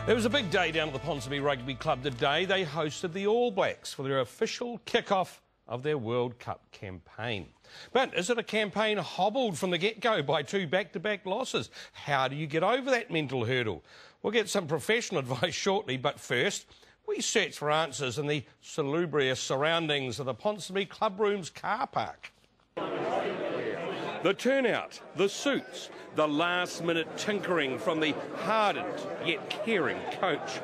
It was a big day down at the Ponsonby Rugby Club today. They hosted the All Blacks for their official kick-off of their World Cup campaign. But is it a campaign hobbled from the get-go by two back-to-back losses? How do you get over that mental hurdle? We'll get some professional advice shortly, but first, we search for answers in the salubrious surroundings of the Ponsonby Clubroom's car park. The turnout, the suits, the last-minute tinkering from the hardened yet caring coach.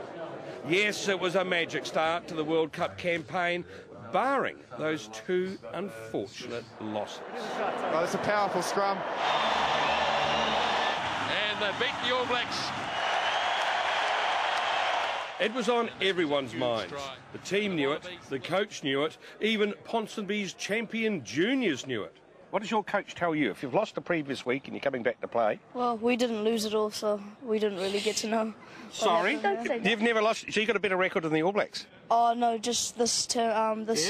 Yes, it was a magic start to the World Cup campaign, barring those two unfortunate losses. Well, it's a powerful scrum. And they beat the All Blacks. It was on everyone's minds. The team knew it, the coach knew it, even Ponsonby's champion juniors knew it. What does your coach tell you? If you've lost the previous week and you're coming back to play? Well, we didn't lose at all, so we didn't really get to know. Sorry? You've never lost, so you've got a better record than the All Blacks? Oh, no, just this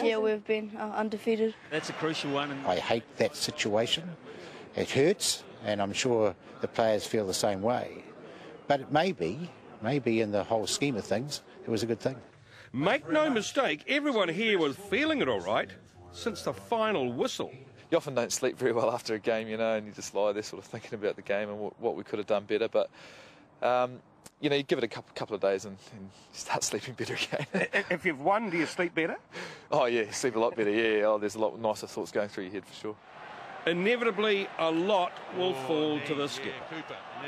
year we've been undefeated. That's a crucial one. I hate that situation. It hurts, and I'm sure the players feel the same way. But it maybe in the whole scheme of things, it was a good thing. Make no mistake, everyone here was feeling it all right since the final whistle. You often don't sleep very well after a game, you know, and you just lie there sort of thinking about the game and what we could have done better. But, you know, you give it a couple of days and you start sleeping better again. If you've won, do you sleep better? Oh, yeah, you sleep a lot better, yeah. Oh, there's a lot nicer thoughts going through your head for sure. Inevitably, a lot will fall to the skipper.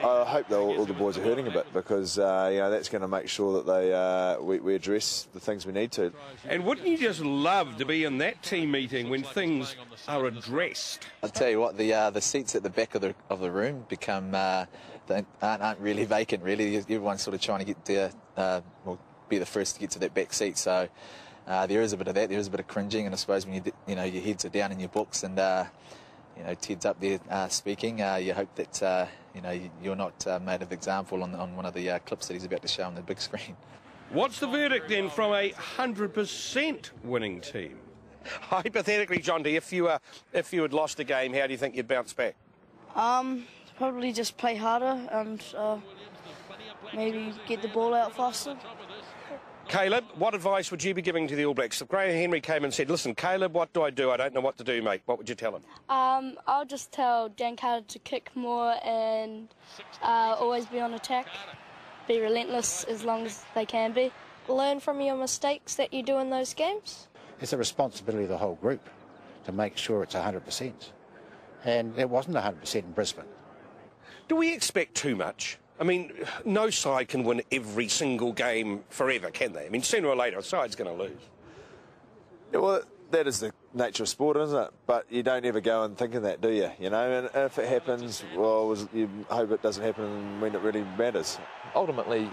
I hope all the boys are hurting a bit because you know, that's going to make sure that we address the things we need to. And wouldn't you just love to be in that team meeting when things are addressed? I'll tell you what, the seats at the back of the room become aren't really vacant. Really, everyone's sort of trying to get there, be the first to get to that back seat. So there is a bit of that. There is a bit of cringing, and I suppose when your heads are down in your books and you know, Ted's up there speaking. You hope that you're not made of example on one of the clips that he's about to show on the big screen. What's the verdict then from a 100% winning team? Hypothetically, John D, if you had lost the game, how do you think you'd bounce back? Probably just play harder and maybe get the ball out faster. Caleb, what advice would you be giving to the All Blacks? If Graham Henry came and said, listen, Caleb, what do? I don't know what to do, mate. What would you tell him? I'll just tell Dan Carter to kick more and always be on attack. Be relentless as long as they can be. Learn from your mistakes that you do in those games. It's a responsibility of the whole group to make sure it's 100%. And it wasn't 100% in Brisbane. Do we expect too much? I mean, no side can win every single game forever, can they? I mean, sooner or later, a side's going to lose. Yeah, well, that is the nature of sport, isn't it? But you don't ever go and think of that, do you? You know, and if it happens, well, you hope it doesn't happen when it really matters. Ultimately,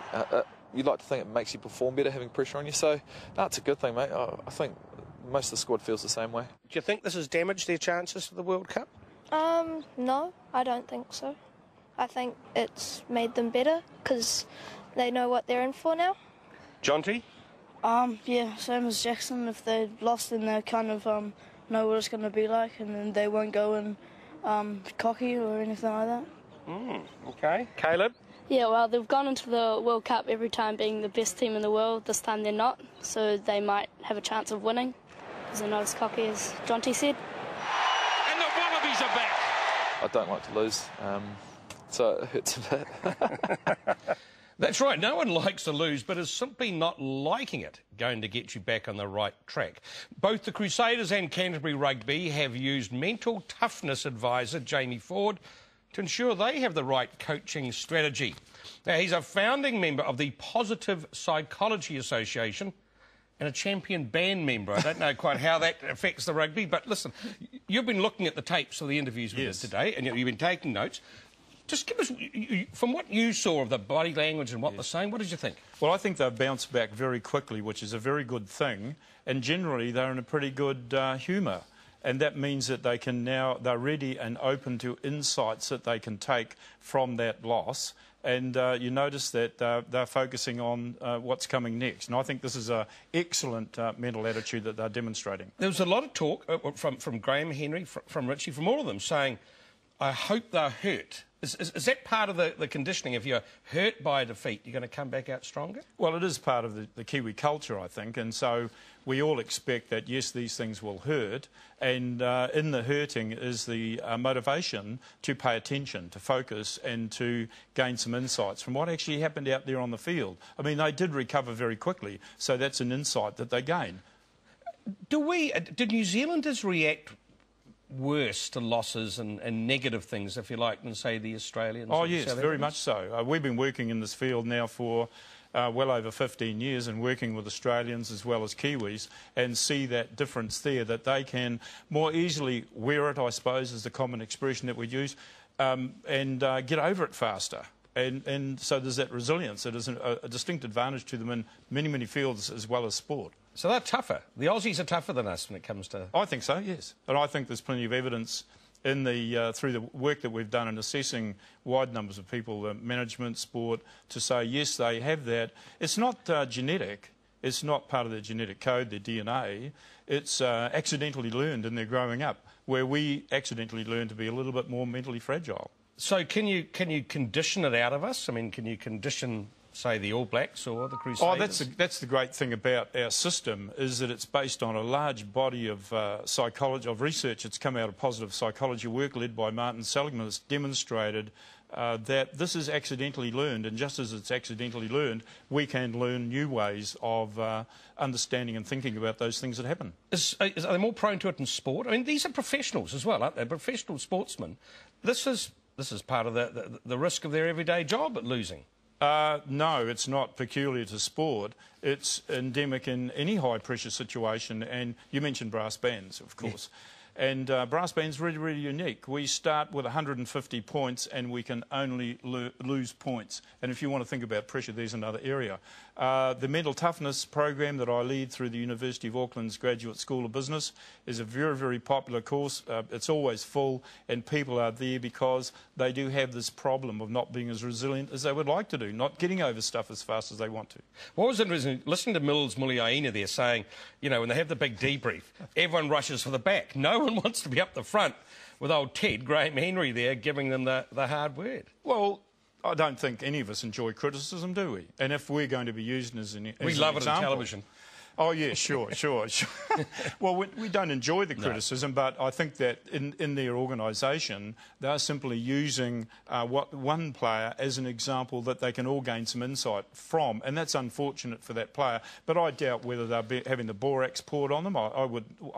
you'd like to think it makes you perform better, having pressure on you. So, no, it's a good thing, mate. I think most of the squad feels the same way. Do you think this has damaged their chances for the World Cup? No, I don't think so. I think it's made them better because they know what they're in for now. John T? Yeah, same as Jackson. If they lost, then they kind of know what it's going to be like, and then they won't go in cocky or anything like that. Okay. Caleb? Yeah, well, they've gone into the World Cup every time being the best team in the world. This time they're not, so they might have a chance of winning, because they're not as cocky as John T said. And the Wallabies are back. I don't like to lose. So it hurts a bit. That's right, no one likes to lose, but is simply not liking it going to get you back on the right track. Both the Crusaders and Canterbury Rugby have used mental toughness advisor Jamie Ford to ensure they have the right coaching strategy. Now, he's a founding member of the Positive Psychology Association and a champion band member. I don't know quite how that affects the rugby, but listen, you've been looking at the tapes of the interviews with us today, and you've been taking notes. Just give us, from what you saw of the body language and what they're saying, what did you think? Well, I think they've bounced back very quickly, which is a very good thing. And generally, they're in a pretty good humour. And that means that they're ready and open to insights that they can take from that loss. And you notice that they're focusing on what's coming next. And I think this is an excellent mental attitude that they're demonstrating. There was a lot of talk from Graham Henry, from Richie, from all of them, saying, I hope they're hurt Is that part of the conditioning? If you're hurt by a defeat, you're going to come back out stronger? Well, it is part of the Kiwi culture, I think, and so we all expect that, yes, these things will hurt, and in the hurting is the motivation to pay attention, to focus, and to gain some insights from what actually happened out there on the field. I mean, they did recover very quickly, so that's an insight that they gain. Do New Zealanders react worse to losses and negative things, if you like, than, say, the Australians? Oh, yes, very much so. We've been working in this field now for well over 15 years and working with Australians as well as Kiwis, and see that difference there, that they can more easily wear it, I suppose, is the common expression that we use, and get over it faster. And so there's that resilience. It is a distinct advantage to them in many, many fields as well as sport. So they're tougher. The Aussies are tougher than us when it comes to... I think so, yes. And I think there's plenty of evidence in through the work that we've done in assessing wide numbers of people, management, sport, to say, yes, they have that. It's not genetic. It's not part of their genetic code, their DNA. It's accidentally learned in their growing up, where we accidentally learn to be a little bit more mentally fragile. So can you condition it out of us? I mean, can you condition, say, the All Blacks or the Crusaders? Oh, that's the great thing about our system, is that it's based on a large body of psychology, of research that's come out of positive psychology work led by Martin Seligman. That's demonstrated that this is accidentally learned, and just as it's accidentally learned, we can learn new ways of understanding and thinking about those things that happen. Are they more prone to it in sport? I mean, these are professionals as well, aren't they? Professional sportsmen. This is part of the risk of their everyday job at losing. No, it's not peculiar to sport. It's endemic in any high-pressure situation. And you mentioned brass bands, of course. Yeah. And brass band's really, really unique. We start with 150 points and we can only lose points. And if you want to think about pressure, there's another area. The mental toughness program that I lead through the University of Auckland's Graduate School of Business is a very, very popular course. It's always full, and people are there because they do have this problem of not being as resilient as they would like to do, not getting over stuff as fast as they want to. What was interesting, listening to Mills Muliaina there saying, you know, when they have the big debrief, everyone rushes for the back. No one wants to be up the front with old Ted, Graham Henry there, giving them the hard word. Well, I don't think any of us enjoy criticism, do we? And if we're going to be used as an example... We love it on television. Oh, yeah, sure. Well, we don't enjoy the criticism, but I think that in their organisation, they're simply using one player as an example that they can all gain some insight from, and that's unfortunate for that player. But I doubt whether they'll be having the borax poured on them. I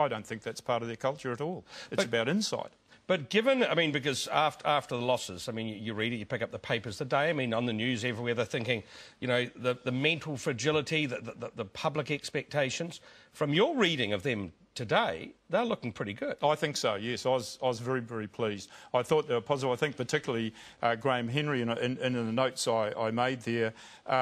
don't think that's part of their culture at all. It's about insight. But given, I mean, because after the losses, I mean, you read it, you pick up the papers today, I mean, on the news everywhere, they're thinking, you know, the mental fragility, the public expectations. From your reading of them today, they're looking pretty good. I think so, yes. I was very, very pleased. I thought they were positive. I think particularly Graham Henry, in the notes I made there,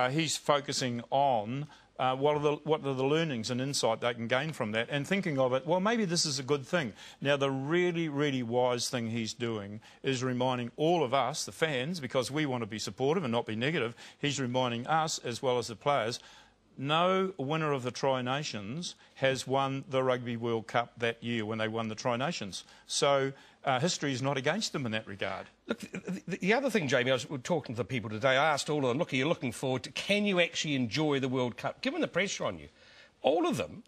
he's focusing on what are the learnings and insight they can gain from that, and thinking of it, well, maybe this is a good thing. Now, the really, really wise thing he's doing is reminding all of us, the fans, because we want to be supportive and not be negative, he's reminding us, as well as the players, no winner of the Tri-Nations has won the Rugby World Cup that year when they won the Tri-Nations. So history is not against them in that regard. Look, the other thing, Jamie, I was talking to the people today, I asked all of them, look, are you looking forward to, can you actually enjoy the World Cup? Given the pressure on you, all of them,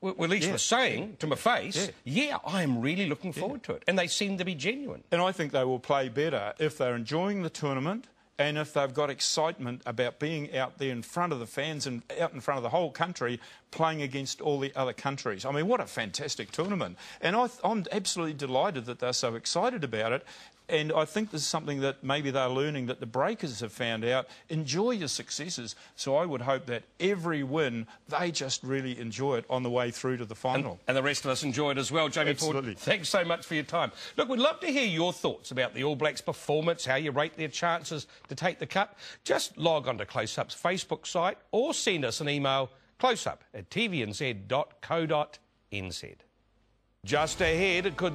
well, at least were saying to my face, yeah, I am really looking forward to it. And they seem to be genuine. And I think they will play better if they're enjoying the tournament, and if they've got excitement about being out there in front of the fans and out in front of the whole country playing against all the other countries. I mean, what a fantastic tournament. And I'm absolutely delighted that they're so excited about it. And I think this is something that maybe they're learning, that the breakers have found out. Enjoy your successes. So I would hope that every win, they just really enjoy it on the way through to the final. And the rest of us enjoy it as well. Jamie Ford, thanks so much for your time. Look, we'd love to hear your thoughts about the All Blacks' performance, how you rate their chances to take the cup. Just log on to Close Up's Facebook site or send us an email, closeup@tvnz.co.nz. Just ahead, it could...